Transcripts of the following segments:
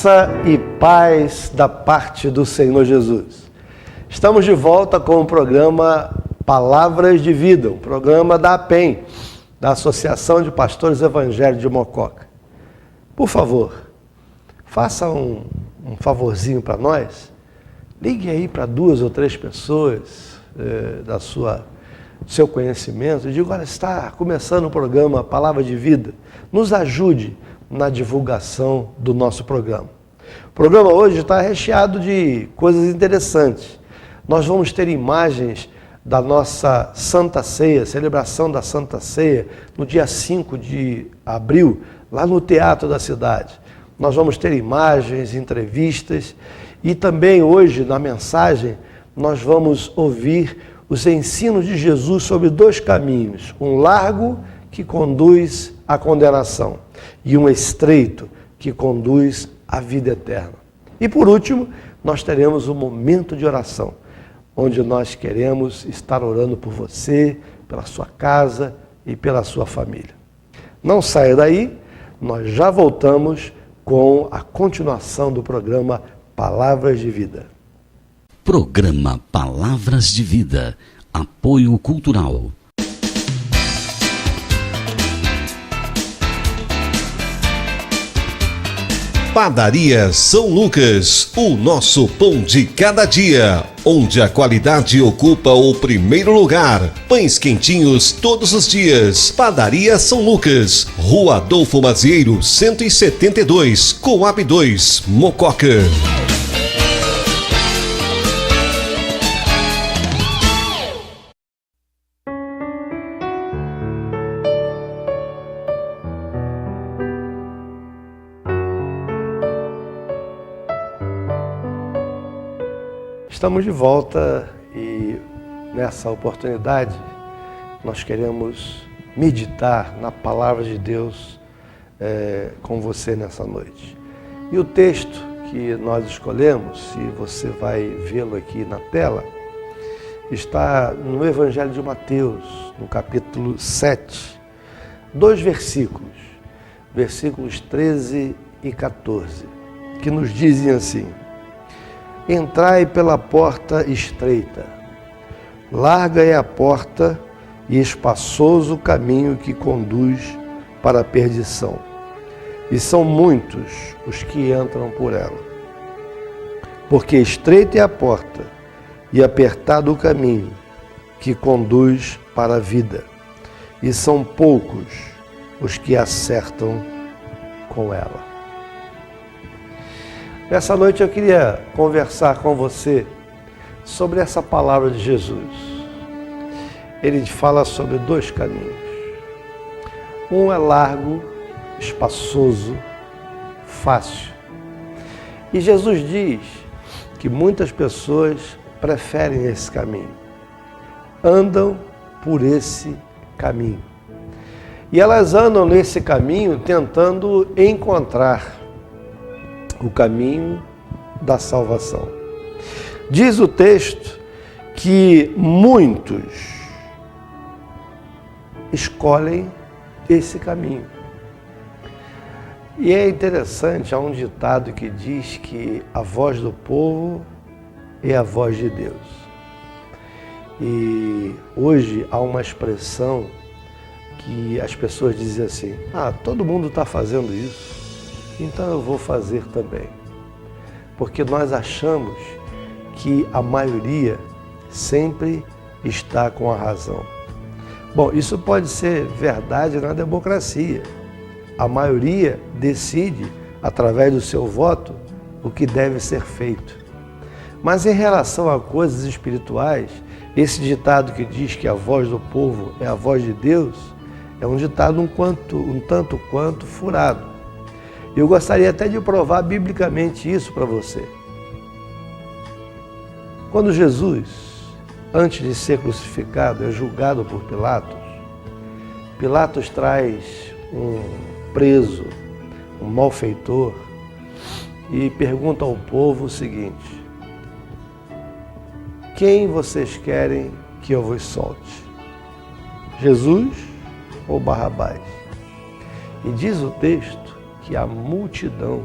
Graça e paz da parte do Senhor Jesus. Estamos de volta com o programa Palavras de Vida, um programa da APEM, da Associação de Pastores Evangélicos de Mococa. Por favor, faça um favorzinho para nós. Ligue aí para 2 ou 3 pessoas do seu conhecimento e diga: olha, está começando o programa Palavra de Vida. Nos ajude na divulgação do nosso programa. O programa hoje está recheado de coisas interessantes. Nós vamos ter imagens da nossa Santa Ceia, celebração da Santa Ceia, no dia 5 de abril, lá no Teatro da Cidade. Nós vamos ter imagens, entrevistas e também hoje, na mensagem, nós vamos ouvir os ensinos de Jesus sobre 2 caminhos, um largo que conduz à condenação e um estreito que conduz à vida eterna. E por último, nós teremos um momento de oração, onde nós queremos estar orando por você, pela sua casa e pela sua família. Não saia daí, nós já voltamos com a continuação do programa Palavras de Vida. Programa Palavras de Vida. Apoio Cultural. Padaria São Lucas, o nosso pão de cada dia, onde a qualidade ocupa o primeiro lugar. Pães quentinhos todos os dias. Padaria São Lucas, Rua Adolfo Mazieiro, 172, Coab 2, Mococa. Estamos de volta e nessa oportunidade nós queremos meditar na Palavra de Deus com você nessa noite. E o texto que nós escolhemos, se você vai vê-lo aqui na tela, está no Evangelho de Mateus, no capítulo 7, 2 versículos, versículos 13 e 14, que nos dizem assim: entrai pela porta estreita, larga é a porta e espaçoso o caminho que conduz para a perdição, e são muitos os que entram por ela. Porque estreita é a porta e apertado o caminho que conduz para a vida, e são poucos os que acertam com ela. Nessa noite eu queria conversar com você sobre essa palavra de Jesus. Ele fala sobre 2 caminhos. Um é largo, espaçoso, fácil. E Jesus diz que muitas pessoas preferem esse caminho, andam por esse caminho. E elas andam nesse caminho tentando encontrar o caminho da salvação. Diz o texto que muitos escolhem esse caminho. E é interessante, há um ditado que diz que a voz do povo é a voz de Deus. E hoje há uma expressão que as pessoas dizem assim: todo mundo está fazendo isso, então eu vou fazer também. Porque nós achamos que a maioria sempre está com a razão. Bom, isso pode ser verdade na democracia. A maioria decide, através do seu voto, o que deve ser feito. Mas em relação a coisas espirituais, esse ditado que diz que a voz do povo é a voz de Deus, é um ditado um tanto quanto furado. Eu gostaria até de provar biblicamente isso para você. Quando Jesus, antes de ser crucificado, é julgado por Pilatos, Pilatos traz um preso, um malfeitor, e pergunta ao povo o seguinte: quem vocês querem que eu vos solte? Jesus ou Barrabás? E diz o texto que a multidão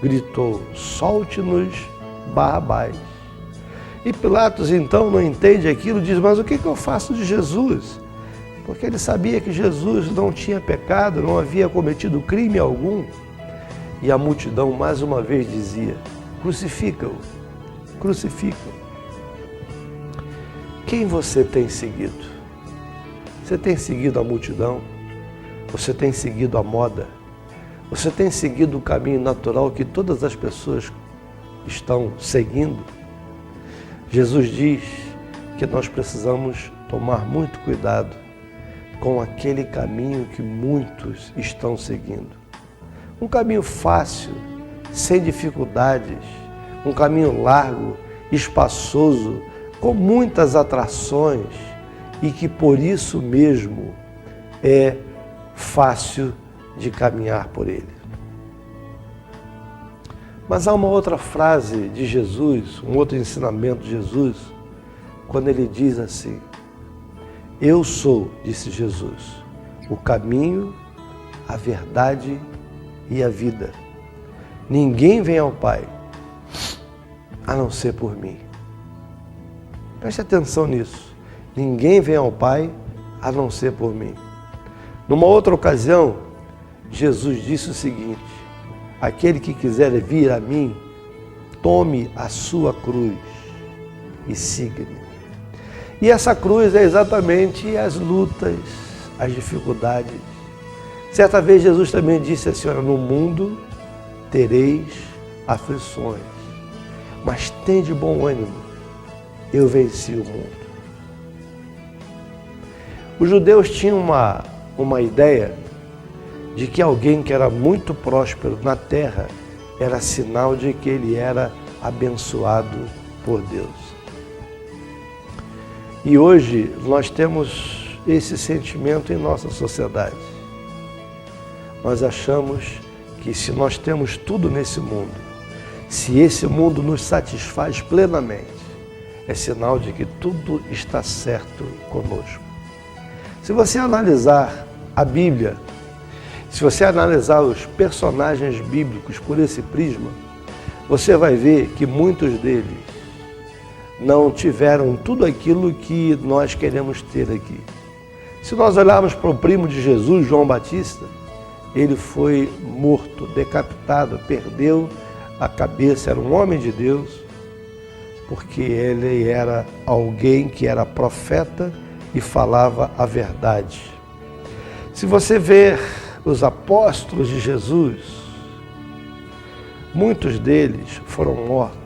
gritou: solte-nos Barrabás. E Pilatos então não entende aquilo, diz: mas o que eu faço de Jesus? Porque ele sabia que Jesus não tinha pecado, não havia cometido crime algum. E a multidão mais uma vez dizia: crucifica-o, crucifica-o. Quem você tem seguido? Você tem seguido a multidão? Você tem seguido a moda? Você tem seguido o caminho natural que todas as pessoas estão seguindo? Jesus diz que nós precisamos tomar muito cuidado com aquele caminho que muitos estão seguindo. Um caminho fácil, sem dificuldades, um caminho largo, espaçoso, com muitas atrações e que por isso mesmo é fácil de caminhar por ele. Mas há uma outra frase de Jesus, um outro ensinamento de Jesus, quando ele diz assim: eu sou, disse Jesus, o caminho, a verdade e a vida. Ninguém vem ao Pai a não ser por mim. Preste atenção nisso. Ninguém vem ao Pai a não ser por mim. Numa outra ocasião, Jesus disse o seguinte: aquele que quiser vir a mim, tome a sua cruz e siga-me. E essa cruz é exatamente as lutas, as dificuldades. Certa vez Jesus também disse assim: olha, no mundo tereis aflições, mas tende bom ânimo, eu venci o mundo. Os judeus tinham uma ideia de que alguém que era muito próspero na terra era sinal de que ele era abençoado por Deus. E hoje nós temos esse sentimento em nossa sociedade. Nós achamos que se nós temos tudo nesse mundo, se esse mundo nos satisfaz plenamente, é sinal de que tudo está certo conosco. Se você analisar a Bíblia, se você analisar os personagens bíblicos por esse prisma, você vai ver que muitos deles não tiveram tudo aquilo que nós queremos ter aqui. Se nós olharmos para o primo de Jesus, João Batista, ele foi morto, decapitado, perdeu a cabeça, era um homem de Deus, porque ele era alguém que era profeta e falava a verdade. Se você ver os apóstolos de Jesus, muitos deles foram mortos.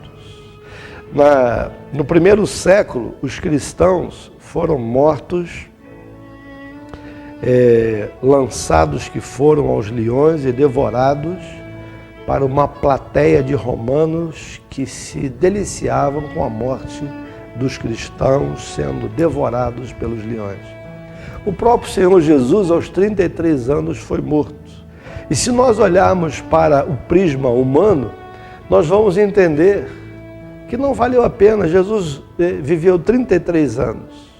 No primeiro século, os cristãos foram mortos, lançados que foram aos leões e devorados para uma plateia de romanos que se deliciavam com a morte dos cristãos sendo devorados pelos leões. O próprio Senhor Jesus, aos 33 anos, foi morto. E se nós olharmos para o prisma humano, nós vamos entender que não valeu a pena. Jesus viveu 33 anos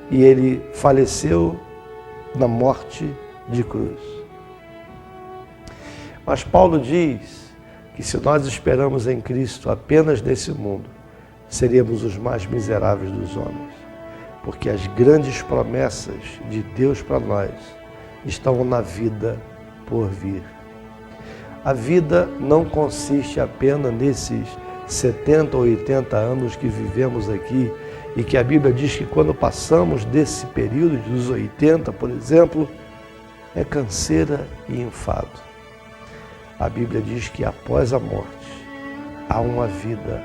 e ele faleceu na morte de cruz. Mas Paulo diz que se nós esperamos em Cristo apenas nesse mundo, seríamos os mais miseráveis dos homens, porque as grandes promessas de Deus para nós estão na vida por vir. A vida não consiste apenas nesses 70 ou 80 anos que vivemos aqui e que a Bíblia diz que quando passamos desse período dos 80, por exemplo, é canseira e enfado. A Bíblia diz que após a morte há uma vida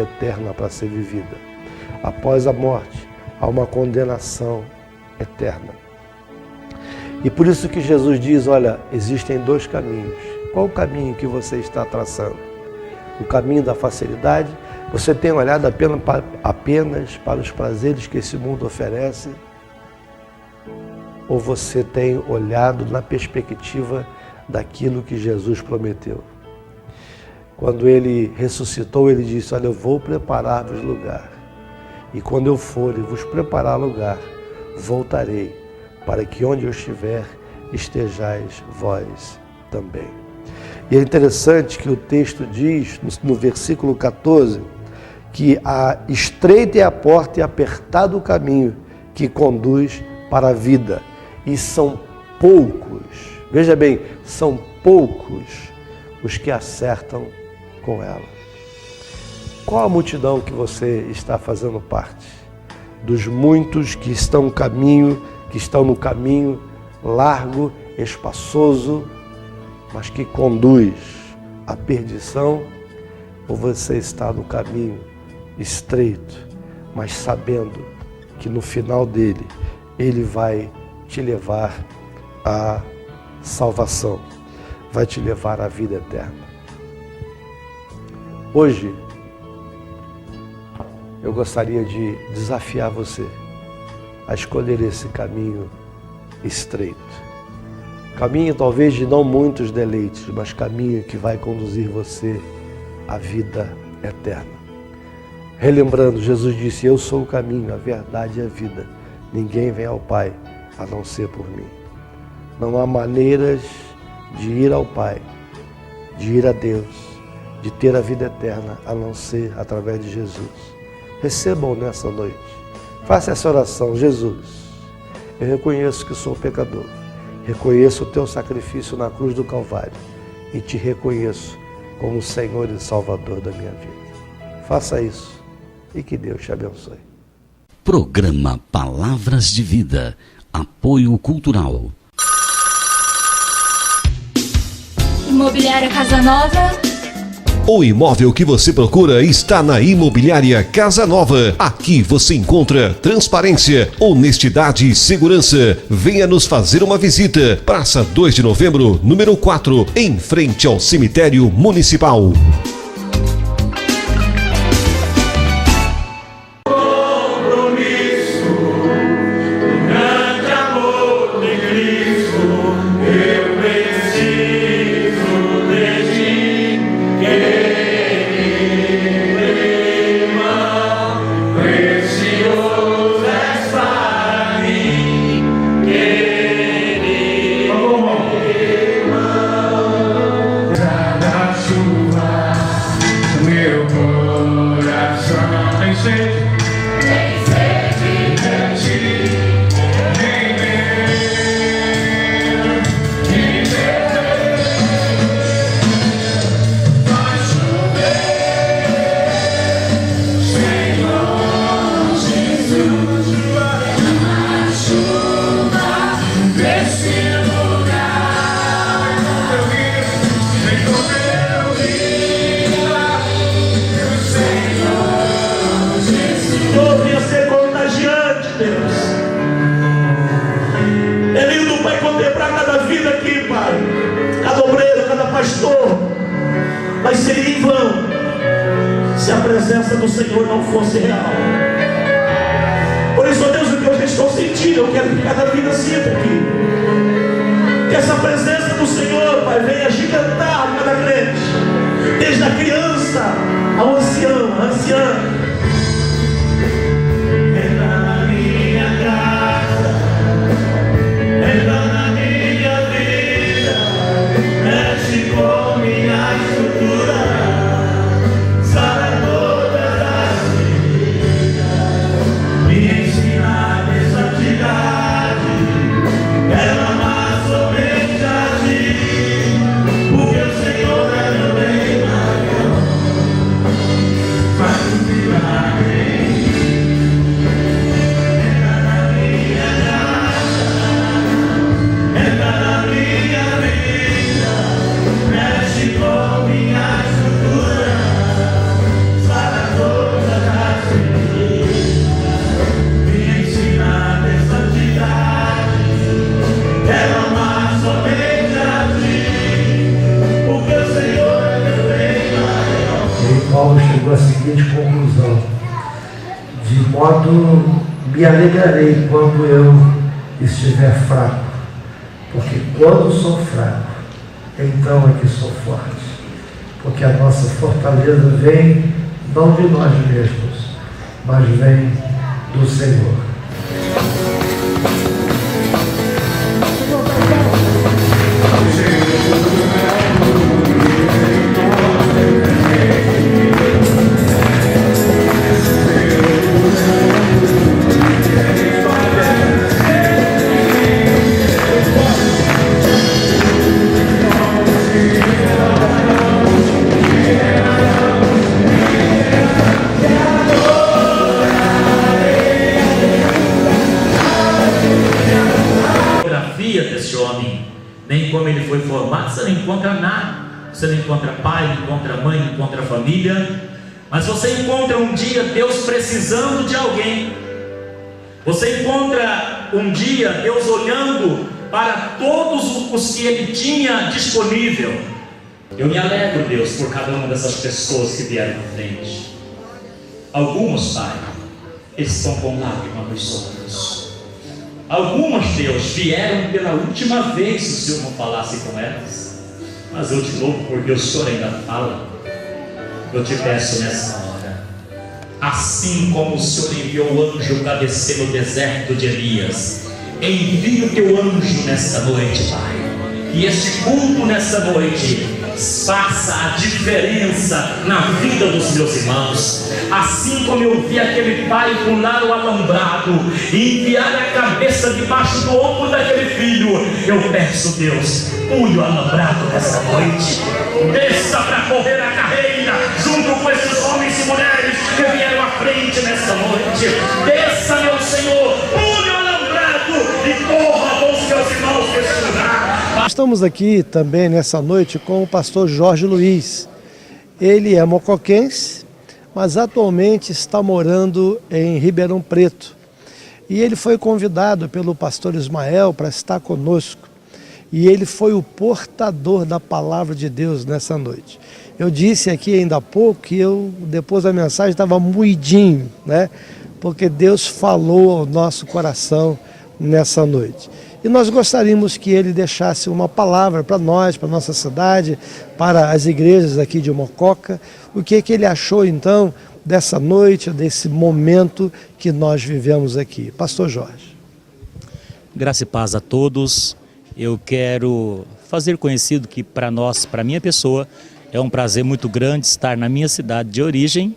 eterna para ser vivida. Após a morte há uma condenação eterna. E por isso que Jesus diz, olha, existem dois caminhos. Qual o caminho que você está traçando? O caminho da facilidade? Você tem olhado apenas para os prazeres que esse mundo oferece? Ou você tem olhado na perspectiva daquilo que Jesus prometeu? Quando ele ressuscitou, ele disse, olha, eu vou preparar-vos lugar. E quando eu for e vos preparar lugar, voltarei, para que onde eu estiver, estejais vós também. E é interessante que o texto diz, no versículo 14, que a estreita é a porta e apertado o caminho que conduz para a vida. E são poucos, veja bem, são poucos os que acertam com ela. Qual a multidão que você está fazendo parte? Dos muitos que estão no caminho largo, espaçoso, mas que conduz à perdição, ou você está no caminho estreito, mas sabendo que no final dele, ele vai te levar à salvação, vai te levar à vida eterna. Hoje, eu gostaria de desafiar você a escolher esse caminho estreito. Caminho talvez de não muitos deleites, mas caminho que vai conduzir você à vida eterna. Relembrando, Jesus disse: eu sou o caminho, a verdade e a vida. Ninguém vem ao Pai a não ser por mim. Não há maneiras de ir ao Pai, de ir a Deus, de ter a vida eterna, a não ser através de Jesus. Recebam nessa noite. Faça essa oração: Jesus, eu reconheço que sou pecador. Reconheço o teu sacrifício na cruz do Calvário e te reconheço como Senhor e Salvador da minha vida. Faça isso e que Deus te abençoe. Programa Palavras de Vida. Apoio Cultural. Imobiliária Casa Nova. O imóvel que você procura está na Imobiliária Casa Nova. Aqui você encontra transparência, honestidade e segurança. Venha nos fazer uma visita. Praça 2 de Novembro, número 4, em frente ao Cemitério Municipal. Mas seria em vão se a presença do Senhor não fosse real. Por isso, ó Deus, o que eu já estou sentindo, eu quero que cada vida sinta aqui, que essa presença do Senhor, Pai, venha gigantar cada crente, desde a criança ao ancião, a anciã. Entra na minha casa, entra na minha vida, mexe com minha estrutura, sara todas as feridas, me ensina a santidade, quero amar somente a ti, porque o Senhor é meu bem maior. Faz um milagre, entra na minha casa, entra na minha vida, mexe com minha estrutura, sara todas as feridas, me ensina a ter santidade, quero amar somente a ti, porque o Senhor é meu bem maior. E aí Paulo chegou à seguinte conclusão: de modo me alegrarei quando eu estiver fraco, porque quando sou fraco, então é que sou forte, porque a nossa fortaleza vem não de nós mesmos, mas vem do Senhor. Desse homem, nem como ele foi formado, você não encontra nada. Você não encontra pai, não encontra mãe, não encontra família, mas você encontra um dia Deus precisando de alguém. Você encontra um dia Deus olhando para todos os que ele tinha disponível. Eu me alegro, Deus, por cada uma dessas pessoas que vieram à frente. Alguns, Pai, estão com lágrimas nos olhos. Algumas, Deus, vieram pela última vez, se o Senhor não falasse com elas. Mas eu te louvo porque o Senhor ainda fala. Eu te peço nessa hora, assim como o Senhor enviou o anjo para descer no deserto de Elias, envia o teu anjo nessa noite, Pai. E este culto nessa noite faça a diferença na vida dos meus irmãos. Assim como eu vi aquele pai pular o alambrado e enviar a cabeça debaixo do ombro daquele filho, eu peço, Deus, pule o alambrado nessa noite, desça para correr a carreira junto com esses homens e mulheres que vieram à frente nessa noite. Desça, meu Senhor, pule o alambrado e corra com os meus irmãos desse lugar. Estamos aqui também nessa noite com o pastor Jorge Luiz. Ele é mocoquense, mas atualmente está morando em Ribeirão Preto. E ele foi convidado pelo pastor Ismael para estar conosco. E ele foi o portador da palavra de Deus nessa noite. Eu disse aqui ainda há pouco que eu, depois da mensagem, estava moidinho, né? Porque Deus falou ao nosso coração nessa noite. E nós gostaríamos que ele deixasse uma palavra para nós, para a nossa cidade, para as igrejas aqui de Mococa. O que ele achou então dessa noite, desse momento que nós vivemos aqui. Pastor Jorge. Graça e paz a todos. Eu quero fazer conhecido que para nós, para minha pessoa, é um prazer muito grande estar na minha cidade de origem,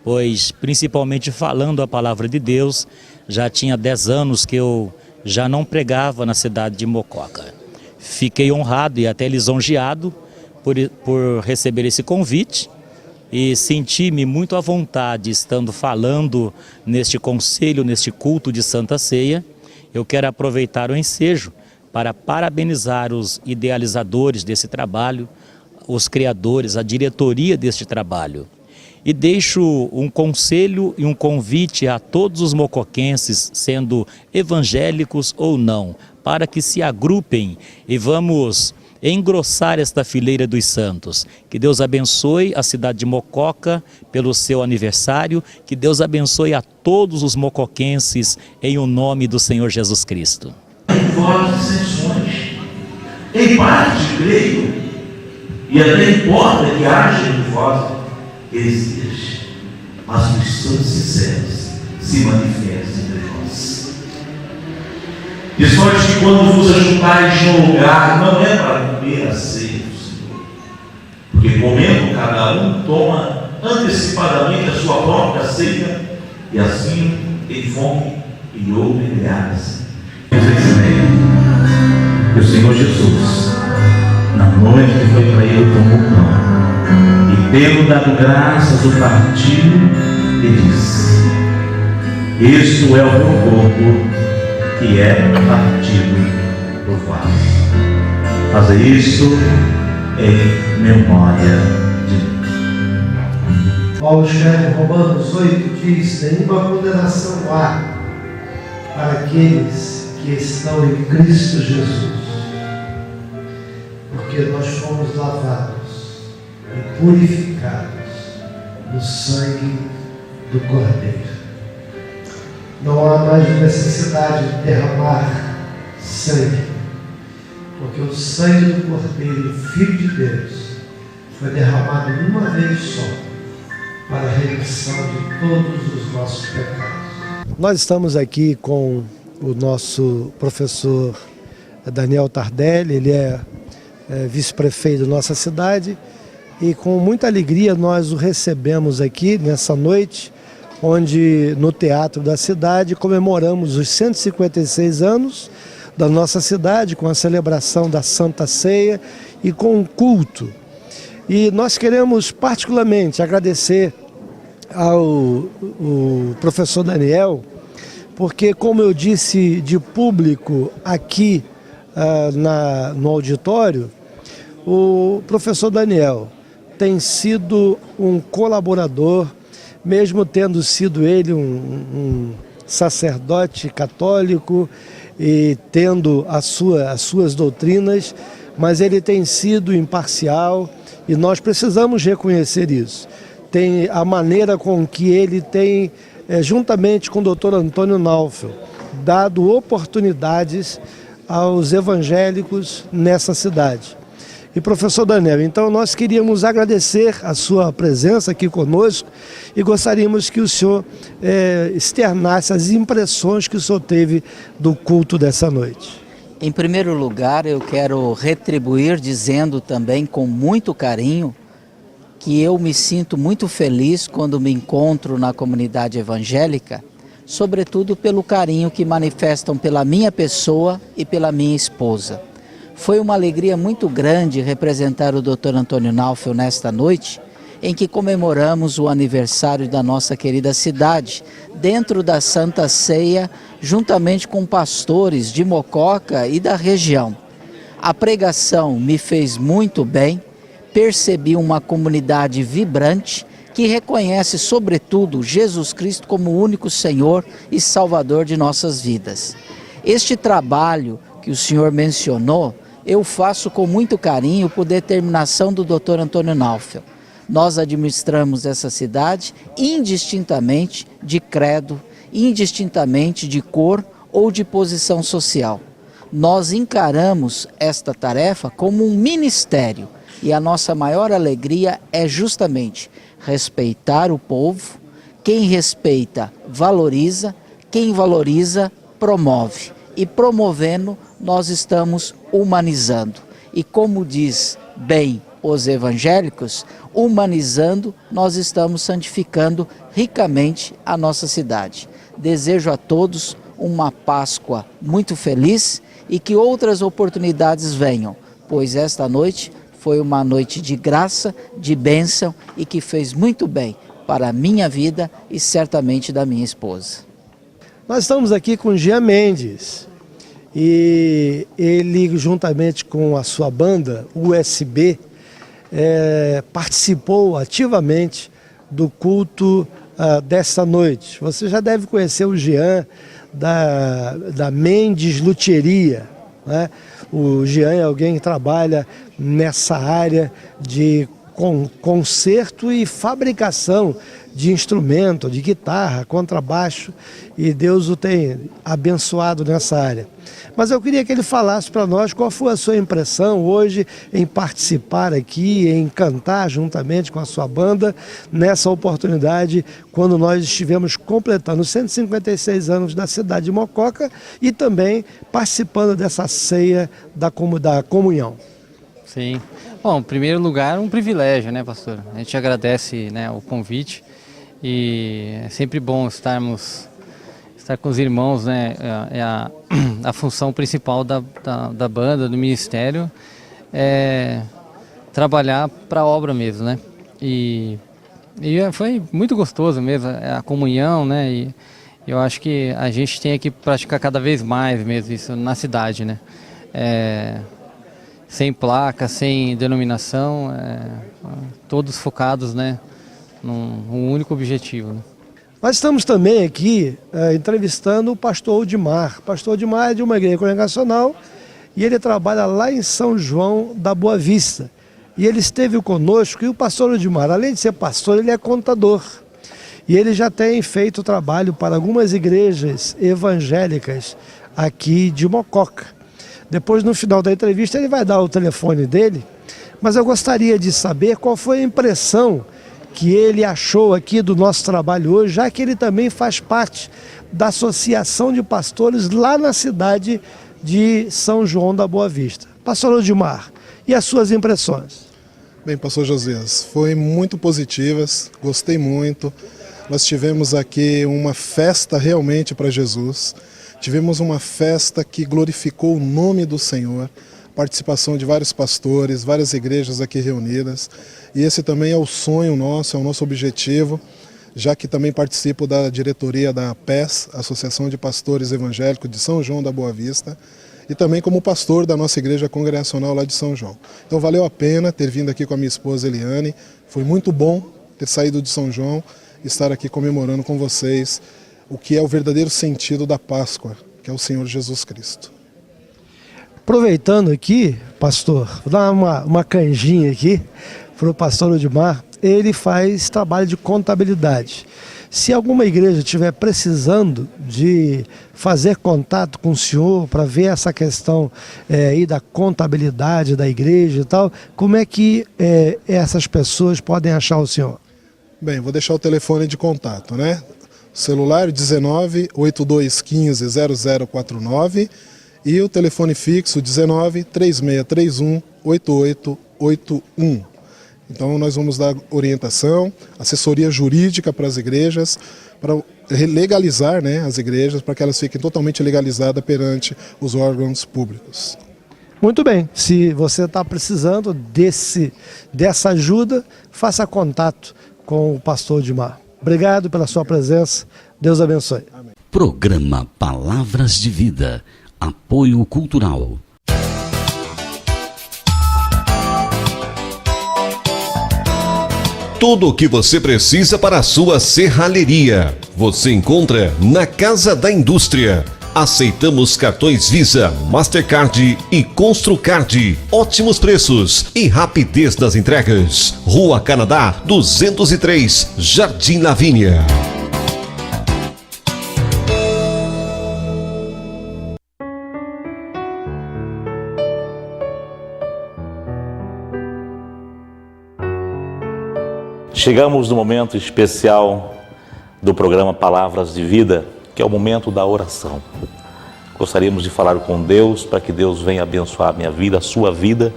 pois principalmente falando a palavra de Deus, já tinha 10 anos que eu já não pregava na cidade de Mococa. Fiquei honrado e até lisonjeado por receber esse convite e senti-me muito à vontade estando falando neste conselho, neste culto de Santa Ceia. Eu quero aproveitar o ensejo para parabenizar os idealizadores desse trabalho, os criadores, a diretoria deste trabalho. E deixo um conselho e um convite a todos os mocoquenses, sendo evangélicos ou não, para que se agrupem e vamos engrossar esta fileira dos santos. Que Deus abençoe a cidade de Mococa pelo seu aniversário, que Deus abençoe a todos os mocoquenses em o nome do Senhor Jesus Cristo. Em vós dissensões, em parte creio, e até importa que haja em vós existe, mas os santos sinceros se manifestam entre nós. De sorte que quando vos ajuntais no lugar, não é para comer a ceia do Senhor, porque comendo cada um toma antecipadamente a sua própria ceia, e assim tem fome e ouve embriaga-se. O Senhor Jesus, na noite que foi traído, tomou o pão e, tendo dado graças, o partiu e disse: isto é o meu corpo que é partido por vós. Fazer isso em memória de mim. Paulo escreve em Romanos 8, diz: nenhuma condenação há para aqueles que estão em Cristo Jesus, porque nós fomos lavados e purificados no sangue do Cordeiro. Não há mais necessidade de derramar sangue, porque o sangue do Cordeiro, Filho de Deus, foi derramado uma vez só para a remissão de todos os nossos pecados. Nós estamos aqui com o nosso professor Daniel Tardelli, ele é vice-prefeito da nossa cidade, e com muita alegria nós o recebemos aqui nessa noite, onde no Teatro da Cidade comemoramos os 156 anos da nossa cidade, com a celebração da Santa Ceia e com o culto. E nós queremos particularmente agradecer ao professor Daniel, porque, como eu disse de público aqui no auditório, o professor Daniel tem sido um colaborador, mesmo tendo sido ele um sacerdote católico e tendo as suas doutrinas, mas ele tem sido imparcial e nós precisamos reconhecer isso. Tem a maneira com que ele tem, juntamente com o Dr. Antônio Naufel, dado oportunidades aos evangélicos nessa cidade. E professor Daniel, então nós queríamos agradecer a sua presença aqui conosco e gostaríamos que o senhor externasse as impressões que o senhor teve do culto dessa noite. Em primeiro lugar, eu quero retribuir dizendo também com muito carinho que eu me sinto muito feliz quando me encontro na comunidade evangélica, sobretudo pelo carinho que manifestam pela minha pessoa e pela minha esposa. Foi uma alegria muito grande representar o Dr. Antônio Naufel nesta noite, em que comemoramos o aniversário da nossa querida cidade, dentro da Santa Ceia, juntamente com pastores de Mococa e da região. A pregação me fez muito bem, percebi uma comunidade vibrante que reconhece, sobretudo, Jesus Cristo como o único Senhor e Salvador de nossas vidas. Este trabalho que o senhor mencionou, eu faço com muito carinho por determinação do Dr. Antônio Naufel. Nós administramos essa cidade indistintamente de credo, indistintamente de cor ou de posição social. Nós encaramos esta tarefa como um ministério e a nossa maior alegria é justamente respeitar o povo. Quem respeita, valoriza. Quem valoriza, promove. E promovendo, nós estamos humanizando. E como diz bem os evangélicos, humanizando, nós estamos santificando ricamente a nossa cidade. Desejo a todos uma Páscoa muito feliz e que outras oportunidades venham, pois esta noite foi uma noite de graça, de bênção e que fez muito bem para a minha vida e certamente da minha esposa. Nós estamos aqui com Jean Mendes e ele, juntamente com a sua banda, USB, participou ativamente do culto desta noite. Você já deve conhecer o Jean da Mendes Luthieria, né? O Jean é alguém que trabalha nessa área de concerto e fabricação de instrumento, de guitarra, contrabaixo, e Deus o tem abençoado nessa área. Mas eu queria que ele falasse para nós qual foi a sua impressão hoje em participar aqui, em cantar juntamente com a sua banda, nessa oportunidade, quando nós estivemos completando 156 anos da cidade de Mococa e também participando dessa ceia da comunhão. Sim. Bom, em primeiro lugar, um privilégio, né, pastor? A gente agradece, né, o convite e é sempre bom estar com os irmãos, né? A função principal da banda, do ministério, é trabalhar para a obra mesmo, né? E foi muito gostoso mesmo, a comunhão, né? E eu acho que a gente tem que praticar cada vez mais mesmo isso na cidade, né? Sem placa, sem denominação, todos focados, né, num único objetivo, né? Nós estamos também aqui entrevistando o pastor Odimar. O pastor Odimar é de uma igreja congregacional e ele trabalha lá em São João da Boa Vista. E ele esteve conosco e o pastor Odimar, além de ser pastor, ele é contador. E ele já tem feito trabalho para algumas igrejas evangélicas aqui de Mococa. Depois, no final da entrevista, ele vai dar o telefone dele, mas eu gostaria de saber qual foi a impressão que ele achou aqui do nosso trabalho hoje, já que ele também faz parte da Associação de Pastores lá na cidade de São João da Boa Vista. Pastor Odimar, e as suas impressões? Bem, pastor Josias, foi muito positivas, gostei muito. Nós tivemos aqui uma festa realmente para Jesus. Tivemos uma festa que glorificou o nome do Senhor, participação de vários pastores, várias igrejas aqui reunidas. E esse também é o sonho nosso, é o nosso objetivo, já que também participo da diretoria da APES, Associação de Pastores Evangélicos de São João da Boa Vista, e também como pastor da nossa igreja congregacional lá de São João. Então valeu a pena ter vindo aqui com a minha esposa Eliane, foi muito bom ter saído de São João e estar aqui comemorando com vocês o que é o verdadeiro sentido da Páscoa, que é o Senhor Jesus Cristo. Aproveitando aqui, pastor, vou dar uma canjinha aqui para o pastor Odimar. Ele faz trabalho de contabilidade. Se alguma igreja estiver precisando de fazer contato com o senhor para ver essa questão aí da contabilidade da igreja e tal, como é que essas pessoas podem achar o senhor? Bem, vou deixar o telefone de contato, né? Celular 19 8215 0049 e o telefone fixo 19 3631 8881. Então nós vamos dar orientação, assessoria jurídica para as igrejas, para legalizar, né, as igrejas, para que elas fiquem totalmente legalizadas perante os órgãos públicos. Muito bem, se você está precisando dessa ajuda, faça contato com o pastor Odimar. Obrigado pela sua presença, Deus abençoe. Amém. Programa Palavras de Vida, apoio cultural. Tudo o que você precisa para a sua serralheria, você encontra na Casa da Indústria. Aceitamos cartões Visa, Mastercard e Construcard. Ótimos preços e rapidez das entregas. Rua Canadá 203, Jardim Lavínia. Chegamos no momento especial do programa Palavras de Vida, que é o momento da oração. Gostaríamos de falar com Deus para que Deus venha abençoar a minha vida, a sua vida,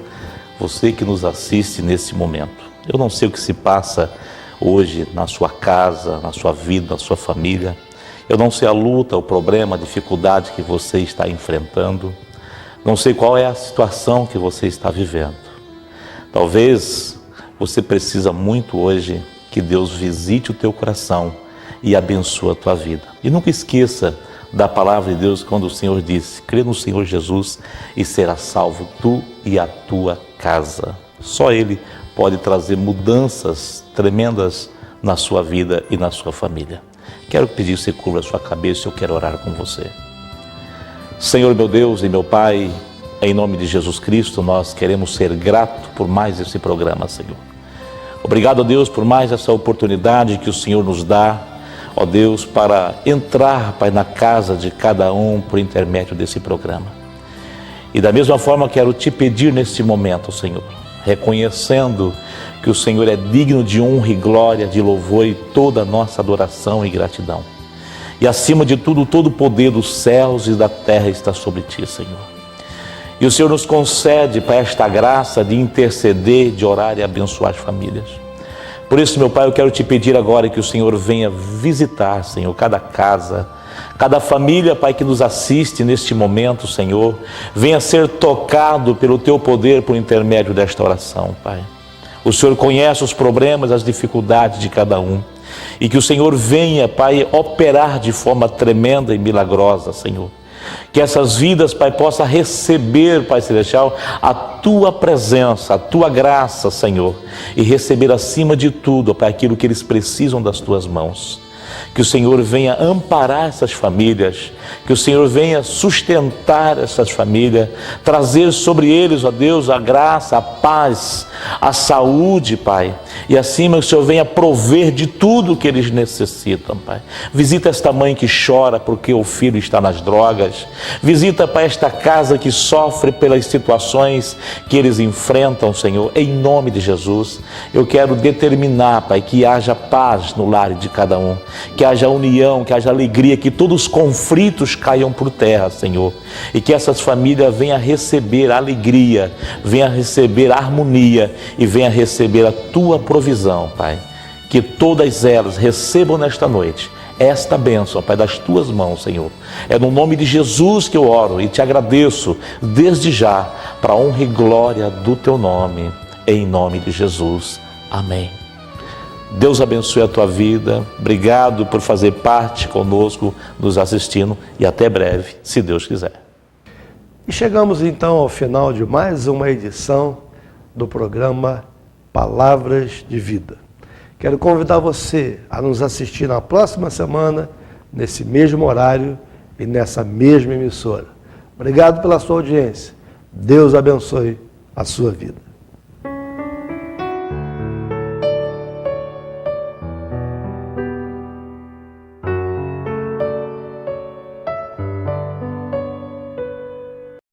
você que nos assiste nesse momento. Eu não sei o que se passa hoje na sua casa, na sua vida, na sua família. Eu não sei a luta, o problema, a dificuldade que você está enfrentando. Não sei qual é a situação que você está vivendo. Talvez você precisa muito hoje que Deus visite o teu coração e abençoe a tua vida. E nunca esqueça da palavra de Deus quando o Senhor disse: crê no Senhor Jesus e será salvo tu e a tua casa. Só Ele pode trazer mudanças tremendas na sua vida e na sua família. Quero pedir que você cubra a sua cabeça e eu quero orar com você. Senhor meu Deus e meu Pai, em nome de Jesus Cristo, nós queremos ser gratos por mais esse programa, Senhor. Obrigado, Deus, por mais essa oportunidade que o Senhor nos dá, ó Deus, para entrar, Pai, na casa de cada um por intermédio desse programa. E da mesma forma quero te pedir neste momento, Senhor, reconhecendo que o Senhor é digno de honra e glória, de louvor e toda a nossa adoração e gratidão. E acima de tudo, todo o poder dos céus e da terra está sobre ti, Senhor. E o Senhor nos concede, Pai, esta graça de interceder, de orar e abençoar as famílias. Por isso, meu Pai, eu quero te pedir agora que o Senhor venha visitar, Senhor, cada casa, cada família, Pai, que nos assiste neste momento, Senhor, venha ser tocado pelo Teu poder por intermédio desta oração, Pai. O Senhor conhece os problemas, as dificuldades de cada um. E que o Senhor venha, Pai, operar de forma tremenda e milagrosa, Senhor. Que essas vidas, Pai, possam receber, Pai Celestial, a Tua presença, a Tua graça, Senhor, e receber acima de tudo, Pai, aquilo que eles precisam das Tuas mãos. Que o Senhor venha amparar essas famílias, que o Senhor venha sustentar essas famílias, trazer sobre eles, ó Deus, a graça, a paz, a saúde, Pai. E acima que o Senhor venha prover de tudo que eles necessitam, Pai. Visita esta mãe que chora porque o filho está nas drogas. Visita, Pai, esta casa que sofre pelas situações que eles enfrentam, Senhor. Em nome de Jesus, eu quero determinar, Pai, que haja paz no lar de cada um. Que haja união, que haja alegria, que todos os conflitos caiam por terra, Senhor. E que essas famílias venham receber alegria, venham receber harmonia e venham receber a Tua provisão, Pai. Que todas elas recebam nesta noite, esta bênção, Pai, das tuas mãos, Senhor. É no nome de Jesus que eu oro e te agradeço desde já, para a honra e glória do teu nome, em nome de Jesus. Amém. Deus abençoe a tua vida. Obrigado por fazer parte conosco, nos assistindo, e até breve, se Deus quiser. E chegamos então ao final de mais uma edição do programa Palavras de Vida. Quero convidar você a nos assistir na próxima semana, nesse mesmo horário e nessa mesma emissora. Obrigado pela sua audiência. Deus abençoe a sua vida.